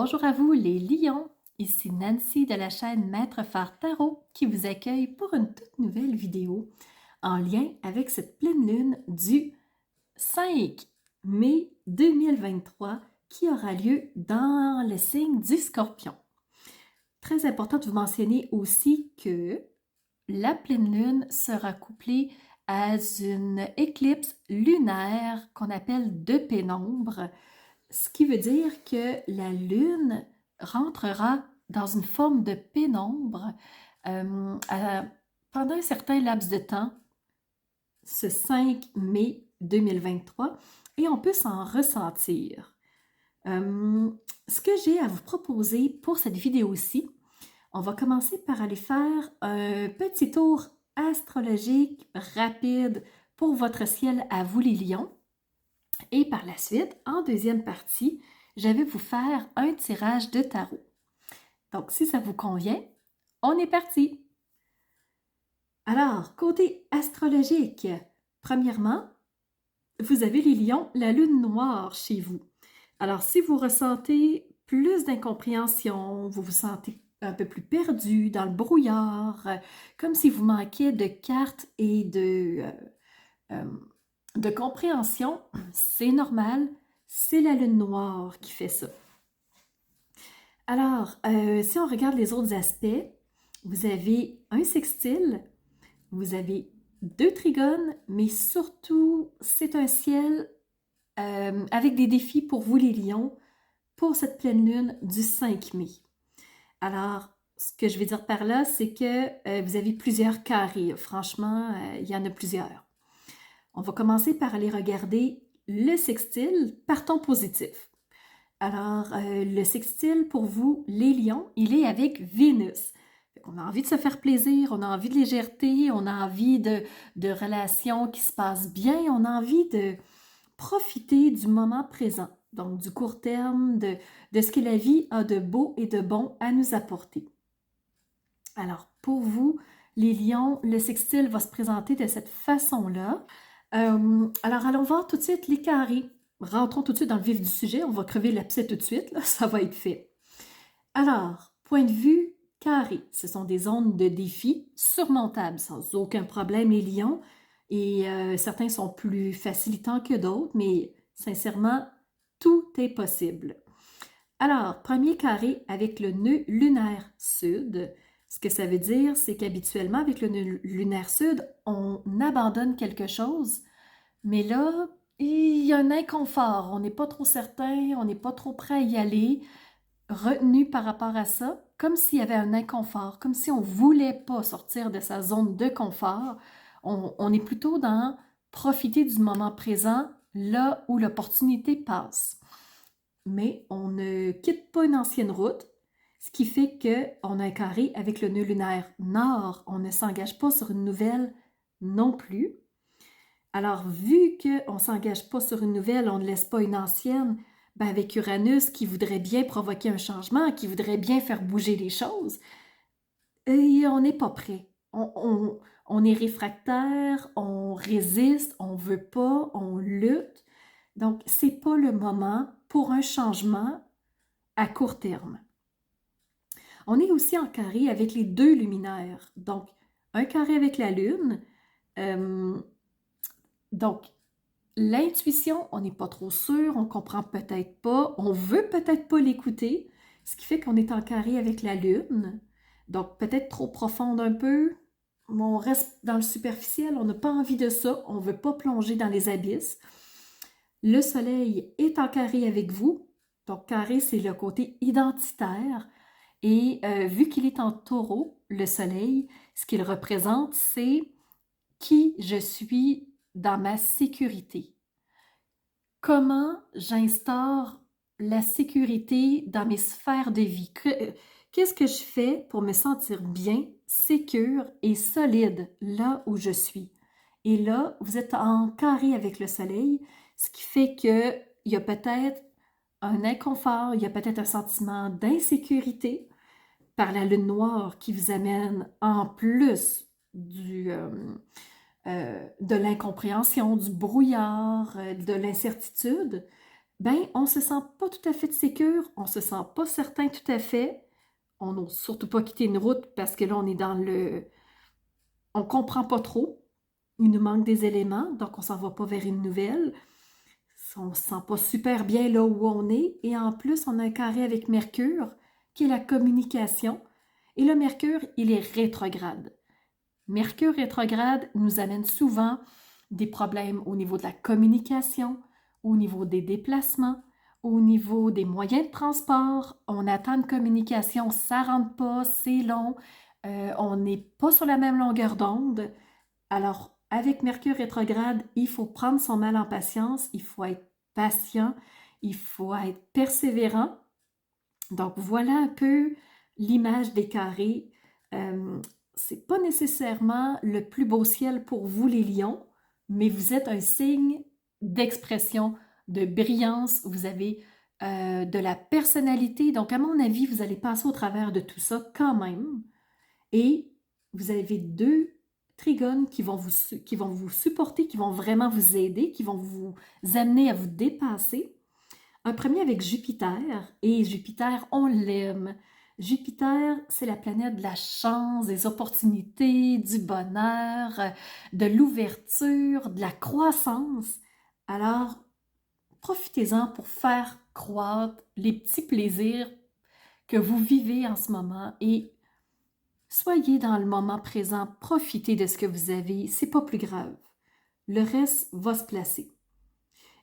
Bonjour à vous les lions, ici Nancy de la chaîne Maître Phare Tarot qui vous accueille pour une toute nouvelle vidéo en lien avec cette pleine lune du 5 mai 2023 qui aura lieu dans le signe du Scorpion. Très important de vous mentionner aussi que la pleine lune sera couplée à une éclipse lunaire qu'on appelle de pénombre. Ce qui veut dire que la lune rentrera dans une forme de pénombre pendant un certain laps de temps, ce 5 mai 2023, et on peut s'en ressentir. Ce que j'ai à vous proposer pour cette vidéo-ci, on va commencer par aller faire un petit tour astrologique rapide pour votre ciel à vous les lions. Et par la suite, en deuxième partie, je vais vous faire un tirage de tarot. Donc, si ça vous convient, on est parti! Alors, côté astrologique, premièrement, vous avez les lions, la lune noire chez vous. Alors, si vous ressentez plus d'incompréhension, vous vous sentez un peu plus perdu dans le brouillard, comme si vous manquiez de cartes et de compréhension, c'est normal, c'est la lune noire qui fait ça. Alors, si on regarde les autres aspects, vous avez un sextile, vous avez deux trigones, mais surtout, c'est un ciel avec des défis pour vous les lions pour cette pleine lune du 5 mai. Alors, ce que je vais dire par là, c'est que vous avez plusieurs carrés. Franchement, il y en a plusieurs. On va commencer par aller regarder le sextile par ton positif. Alors, le sextile pour vous, les lions, il est avec Vénus. On a envie de se faire plaisir, on a envie de légèreté, on a envie de relations qui se passent bien, on a envie de profiter du moment présent, donc du court terme, de ce que la vie a de beau et de bon à nous apporter. Alors, pour vous, les lions, le sextile va se présenter de cette façon-là. Alors, allons voir tout de suite les carrés. Rentrons tout de suite dans le vif du sujet. On va crever l'abcès tout de suite. Là, ça va être fait. Alors, point de vue carré. Ce sont des zones de défi surmontables, sans aucun problème, les lions. Et certains sont plus facilitants que d'autres, mais sincèrement, tout est possible. Alors, premier carré avec le nœud lunaire sud. Ce que ça veut dire, c'est qu'habituellement, avec le nœud lunaire sud, on abandonne quelque chose, mais là, il y a un inconfort. On n'est pas trop certain, on n'est pas trop prêt à y aller, retenu par rapport à ça, comme s'il y avait un inconfort, comme si on ne voulait pas sortir de sa zone de confort. On est plutôt dans profiter du moment présent, là où l'opportunité passe. Mais on ne quitte pas une ancienne route, ce qui fait qu'on a un carré avec le nœud lunaire nord. On ne s'engage pas sur une nouvelle non plus. Alors, vu qu'on ne s'engage pas sur une nouvelle, on ne laisse pas une ancienne, ben avec Uranus qui voudrait bien provoquer un changement, qui voudrait bien faire bouger les choses, et on n'est pas prêt. On est réfractaire, on résiste, on ne veut pas, on lutte. Donc, ce n'est pas le moment pour un changement à court terme. On est aussi en carré avec les deux luminaires. Donc, un carré avec la Lune. Donc, l'intuition, on n'est pas trop sûr, on comprend peut-être pas, on veut peut-être pas l'écouter, ce qui fait qu'on est en carré avec la Lune. Donc, peut-être trop profonde un peu, mais on reste dans le superficiel, on n'a pas envie de ça, on ne veut pas plonger dans les abysses. Le Soleil est en carré avec vous, donc carré, c'est le côté identitaire. Et vu qu'il est en taureau, le Soleil, ce qu'il représente, c'est qui je suis dans ma sécurité. Comment j'instaure la sécurité dans mes sphères de vie? Qu'est-ce que je fais pour me sentir bien, sécure et solide là où je suis? Et là, vous êtes en carré avec le Soleil, ce qui fait qu'il y a peut-être un inconfort, il y a peut-être un sentiment d'insécurité par la lune noire qui vous amène en plus de l'incompréhension, du brouillard, de l'incertitude. ben on se sent pas tout à fait de sécure, on se sent pas certain tout à fait, on n'ose surtout pas quitter une route parce que là, on est dans le... On comprend pas trop, il nous manque des éléments, donc on s'en va pas vers une nouvelle. On se sent pas super bien là où on est, et en plus, on a un carré avec Mercure, qui est la communication, et le Mercure, il est rétrograde. Mercure rétrograde nous amène souvent des problèmes au niveau de la communication, au niveau des déplacements, au niveau des moyens de transport. On attend une communication, ça ne rentre pas, c'est long, on n'est pas sur la même longueur d'onde. Alors, avec Mercure rétrograde, il faut prendre son mal en patience, il faut être patient, il faut être persévérant. Donc, voilà un peu l'image des carrés. C'est pas nécessairement le plus beau ciel pour vous, les lions, mais vous êtes un signe d'expression, de brillance. Vous avez de la personnalité. Donc, à mon avis, vous allez passer au travers de tout ça quand même. Et vous avez deux trigones qui vont vous supporter, qui vont vraiment vous aider, qui vont vous amener à vous dépasser. Un premier avec Jupiter, et Jupiter, on l'aime. Jupiter, c'est la planète de la chance, des opportunités, du bonheur, de l'ouverture, de la croissance. Alors, profitez-en pour faire croître les petits plaisirs que vous vivez en ce moment et soyez dans le moment présent, profitez de ce que vous avez, c'est pas plus grave. Le reste va se placer.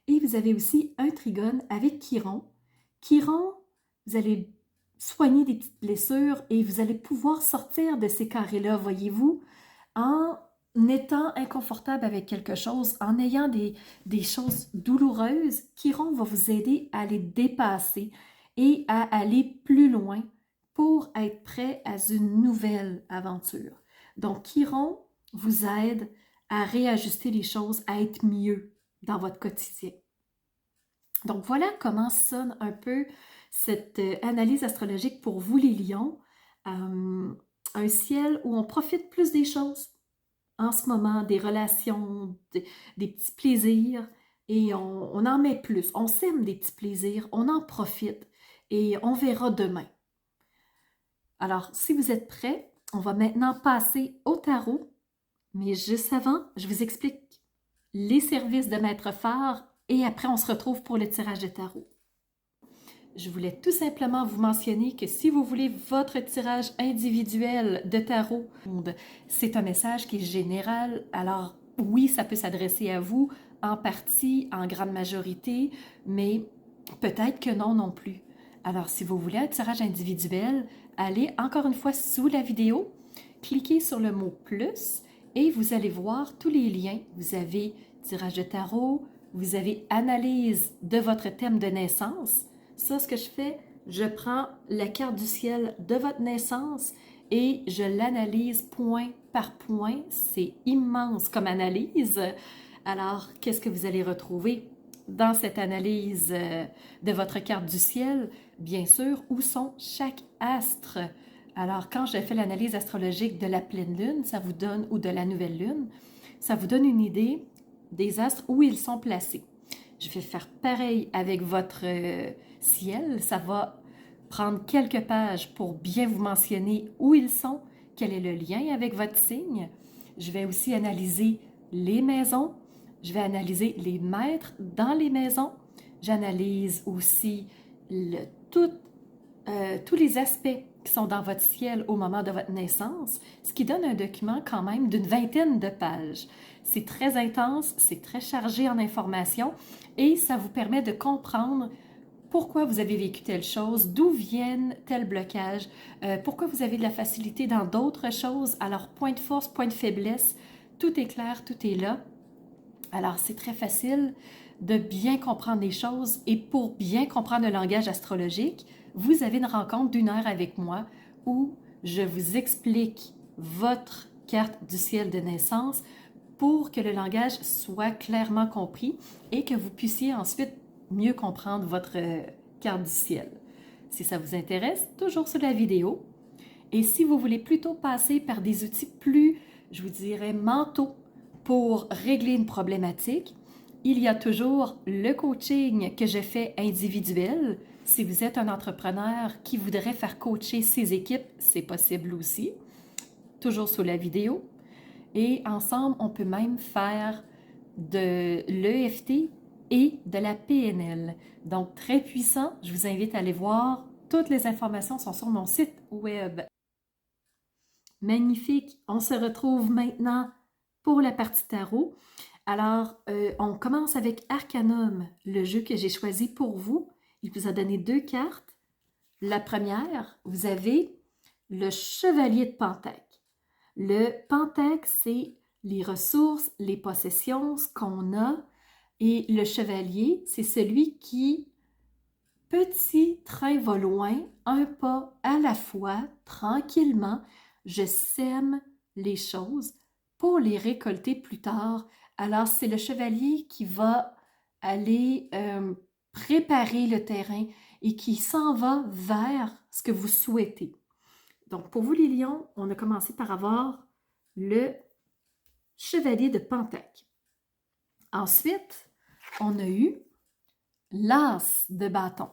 Et vous avez aussi un trigone avec Chiron. Chiron, vous allez soigner des petites blessures et vous allez pouvoir sortir de ces carrés-là, voyez-vous, en étant inconfortable avec quelque chose, en ayant des choses douloureuses. Chiron va vous aider à les dépasser et à aller plus loin pour être prêt à une nouvelle aventure. Donc, Chiron vous aide à réajuster les choses, à être mieux dans votre quotidien. Donc voilà comment sonne un peu cette analyse astrologique pour vous les lions. Un ciel où on profite plus des choses en ce moment, des relations, des petits plaisirs, et on en met plus. On sème des petits plaisirs, on en profite et on verra demain. Alors, si vous êtes prêts, on va maintenant passer au tarot, mais juste avant, je vous explique les services de Maître Phare et après on se retrouve pour le tirage de tarot. Je voulais tout simplement vous mentionner que si vous voulez votre tirage individuel de tarot, c'est un message qui est général. Alors oui, ça peut s'adresser à vous en partie, en grande majorité, mais peut-être que non non plus. Alors si vous voulez un tirage individuel, allez encore une fois sous la vidéo, cliquez sur le mot « plus » et vous allez voir tous les liens. Vous avez tirage de tarot, vous avez analyse de votre thème de naissance. Ça, ce que je fais, je prends la carte du ciel de votre naissance et je l'analyse point par point. C'est immense comme analyse. Alors, qu'est-ce que vous allez retrouver dans cette analyse de votre carte du ciel? Bien sûr, où sont chaque astre? Alors, quand je fais l'analyse astrologique de la pleine lune, ça vous donne, ou de la nouvelle lune, ça vous donne une idée des astres où ils sont placés. Je vais faire pareil avec votre ciel. Ça va prendre quelques pages pour bien vous mentionner où ils sont, quel est le lien avec votre signe. Je vais aussi analyser les maisons. Je vais analyser les maîtres dans les maisons. J'analyse aussi tous les aspects qui sont dans votre ciel au moment de votre naissance, ce qui donne un document quand même d'une vingtaine de pages. C'est très intense, c'est très chargé en informations et ça vous permet de comprendre pourquoi vous avez vécu telle chose, d'où viennent tels blocages, pourquoi vous avez de la facilité dans d'autres choses. Alors, point de force, point de faiblesse, tout est clair, tout est là. Alors, c'est très facile de bien comprendre les choses et pour bien comprendre le langage astrologique, vous avez une rencontre d'1 heure avec moi où je vous explique votre carte du ciel de naissance pour que le langage soit clairement compris et que vous puissiez ensuite mieux comprendre votre carte du ciel. Si ça vous intéresse, toujours sur la vidéo. Et si vous voulez plutôt passer par des outils plus, je vous dirais, mentaux pour régler une problématique, Il y a toujours le coaching que je fais individuel. Si vous êtes un entrepreneur qui voudrait faire coacher ses équipes, c'est possible aussi, toujours sous la vidéo. Et ensemble, on peut même faire de l'EFT et de la PNL. Donc, très puissant. Je vous invite à aller voir. Toutes les informations sont sur mon site web. Magnifique. On se retrouve maintenant pour la partie tarot. Alors, on commence avec Arcanum, le jeu que j'ai choisi pour vous. Il vous a donné 2 cartes. La première, vous avez le Chevalier de Pentacle. Le Pentacle, c'est les ressources, les possessions, ce qu'on a. Et le Chevalier, c'est celui qui, petit train va loin, un pas à la fois, tranquillement. Je sème les choses pour les récolter plus tard. Alors, c'est le chevalier qui va aller préparer le terrain et qui s'en va vers ce que vous souhaitez. Donc, pour vous les lions, on a commencé par avoir le chevalier de Pentacle. Ensuite, on a eu l'as de bâton.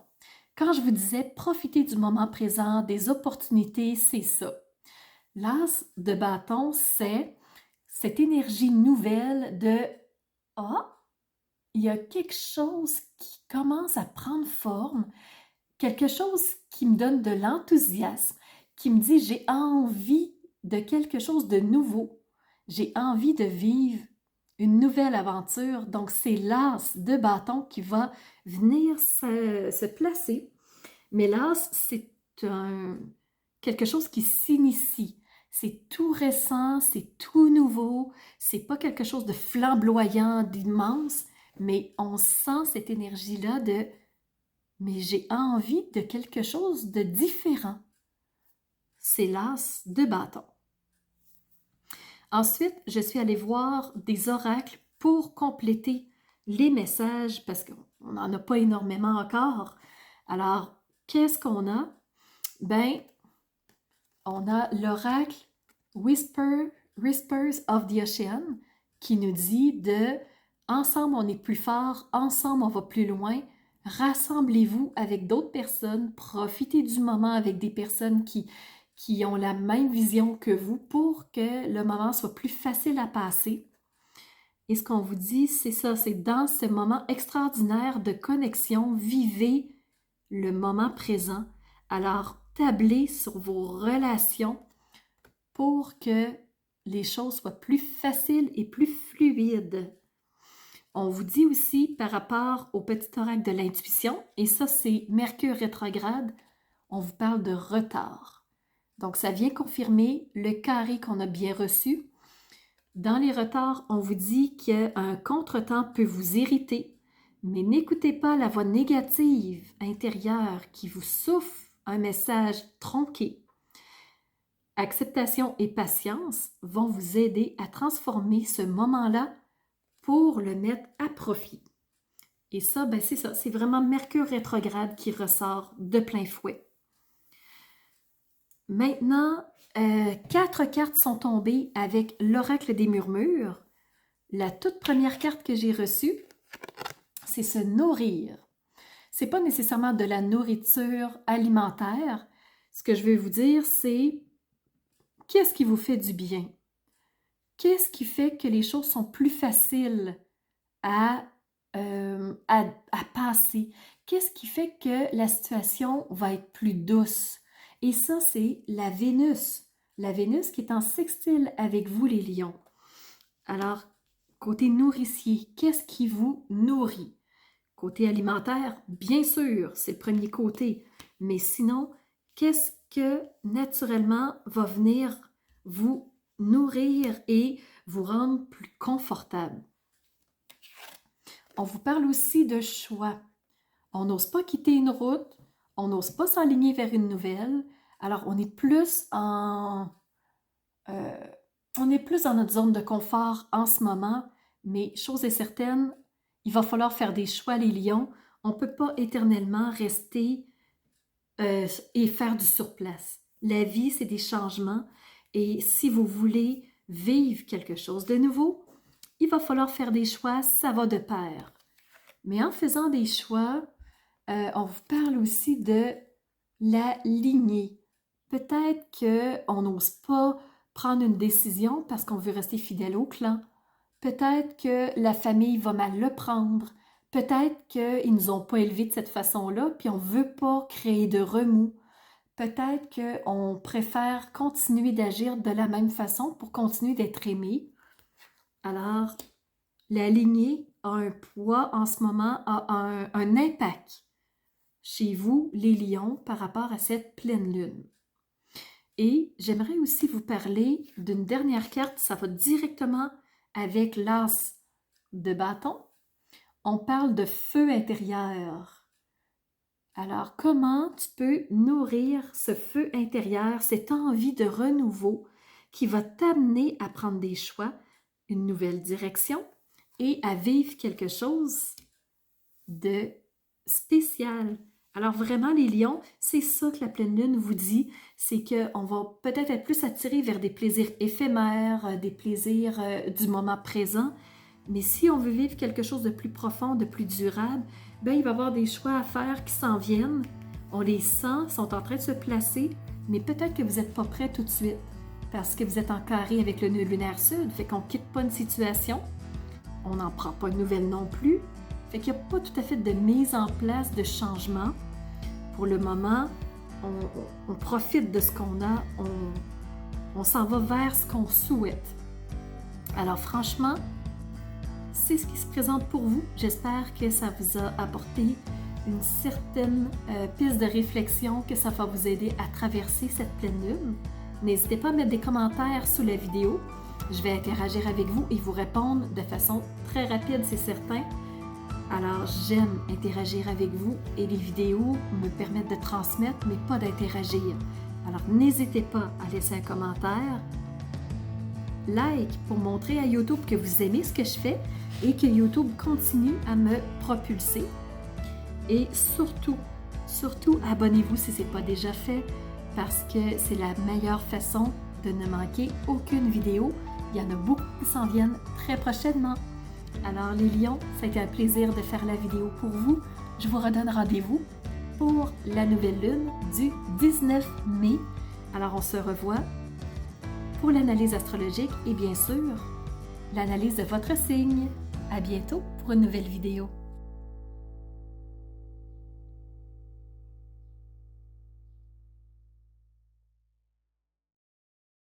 Quand je vous disais profiter du moment présent, des opportunités, c'est ça. L'as de bâton, c'est cette énergie nouvelle de « Ah, il y a quelque chose qui commence à prendre forme, quelque chose qui me donne de l'enthousiasme, qui me dit j'ai envie de quelque chose de nouveau, j'ai envie de vivre une nouvelle aventure. » Donc, c'est l'as de bâton qui va venir se placer. Mais l'as, c'est quelque chose qui s'initie. C'est tout récent, c'est tout nouveau, c'est pas quelque chose de flamboyant, d'immense, mais on sent cette énergie-là de « mais j'ai envie de quelque chose de différent ». C'est l'as de bâton. Ensuite, je suis allée voir des oracles pour compléter les messages parce qu'on n'en a pas énormément encore. Alors, qu'est-ce qu'on a? Ben, on a l'oracle Whispers of the Ocean qui nous dit de « Ensemble, on est plus fort, ensemble, on va plus loin. Rassemblez-vous avec d'autres personnes, profitez du moment avec des personnes qui ont la même vision que vous pour que le moment soit plus facile à passer. » Et ce qu'on vous dit, c'est ça, c'est dans ce moment extraordinaire de connexion, vivez le moment présent. Alors, tablez sur vos relations pour que les choses soient plus faciles et plus fluides. On vous dit aussi par rapport au petit oracle de l'intuition, et ça c'est Mercure rétrograde, on vous parle de retard. Donc ça vient confirmer le carré qu'on a bien reçu. Dans les retards, on vous dit qu'un contretemps peut vous irriter, mais n'écoutez pas la voix négative intérieure qui vous souffle un message tronqué. Acceptation et patience vont vous aider à transformer ce moment-là pour le mettre à profit. Et ça, ben c'est ça, c'est vraiment Mercure rétrograde qui ressort de plein fouet. Maintenant, 4 cartes sont tombées avec l'oracle des murmures. La toute première carte que j'ai reçue, c'est se nourrir. C'est pas nécessairement de la nourriture alimentaire. Ce que je veux vous dire, c'est qu'est-ce qui vous fait du bien? Qu'est-ce qui fait que les choses sont plus faciles à passer? Qu'est-ce qui fait que la situation va être plus douce? Et ça, c'est la Vénus. La Vénus qui est en sextile avec vous, les lions. Alors, côté nourricier, qu'est-ce qui vous nourrit? Côté alimentaire, bien sûr, c'est le premier côté. Mais sinon, qu'est-ce que naturellement va venir vous nourrir et vous rendre plus confortable? On vous parle aussi de choix. On n'ose pas quitter une route, on n'ose pas s'aligner vers une nouvelle. Alors, on est plus dans notre zone de confort en ce moment, mais chose est certaine, il va falloir faire des choix, les lions. On ne peut pas éternellement rester et faire du surplace. La vie, c'est des changements et si vous voulez vivre quelque chose de nouveau, il va falloir faire des choix, ça va de pair. Mais en faisant des choix, on vous parle aussi de la lignée. Peut-être qu'on n'ose pas prendre une décision parce qu'on veut rester fidèle au clan. Peut-être que la famille va mal le prendre. Peut-être qu'ils ne nous ont pas élevés de cette façon-là, puis on ne veut pas créer de remous. Peut-être qu'on préfère continuer d'agir de la même façon pour continuer d'être aimé. Alors, la lignée a un poids en ce moment, a un impact chez vous, les lions, par rapport à cette pleine lune. Et j'aimerais aussi vous parler d'une dernière carte, ça va directement avec l'as de bâton. On parle de feu intérieur. Alors, comment tu peux nourrir ce feu intérieur, cette envie de renouveau qui va t'amener à prendre des choix, une nouvelle direction et à vivre quelque chose de spécial. Alors vraiment, les lions, c'est ça que la pleine lune vous dit, c'est qu'on va peut-être être plus attiré vers des plaisirs éphémères, des plaisirs du moment présent, mais si on veut vivre quelque chose de plus profond, de plus durable, ben il va y avoir des choix à faire qui s'en viennent. On les sent, sont en train de se placer, mais peut-être que vous n'êtes pas prêt tout de suite, parce que vous êtes en carré avec le nœud lunaire sud, fait qu'on ne quitte pas une situation, on n'en prend pas de nouvelles non plus, fait qu'il n'y a pas tout à fait de mise en place de changement. Pour le moment, on profite de ce qu'on a, on s'en va vers ce qu'on souhaite. Alors franchement, c'est ce qui se présente pour vous. J'espère que ça vous a apporté une certaine piste de réflexion, que ça va vous aider à traverser cette pleine lune. N'hésitez pas à mettre des commentaires sous la vidéo. Je vais interagir avec vous et vous répondre de façon très rapide, c'est certain. Alors, j'aime interagir avec vous et les vidéos me permettent de transmettre, mais pas d'interagir. Alors, n'hésitez pas à laisser un commentaire, like pour montrer à YouTube que vous aimez ce que je fais et que YouTube continue à me propulser. Et surtout, abonnez-vous si ce n'est pas déjà fait parce que c'est la meilleure façon de ne manquer aucune vidéo. Il y en a beaucoup qui s'en viennent très prochainement. Alors les lions, ça a été un plaisir de faire la vidéo pour vous. Je vous redonne rendez-vous pour la nouvelle lune du 19 mai. Alors on se revoit pour l'analyse astrologique et bien sûr, l'analyse de votre signe. À bientôt pour une nouvelle vidéo.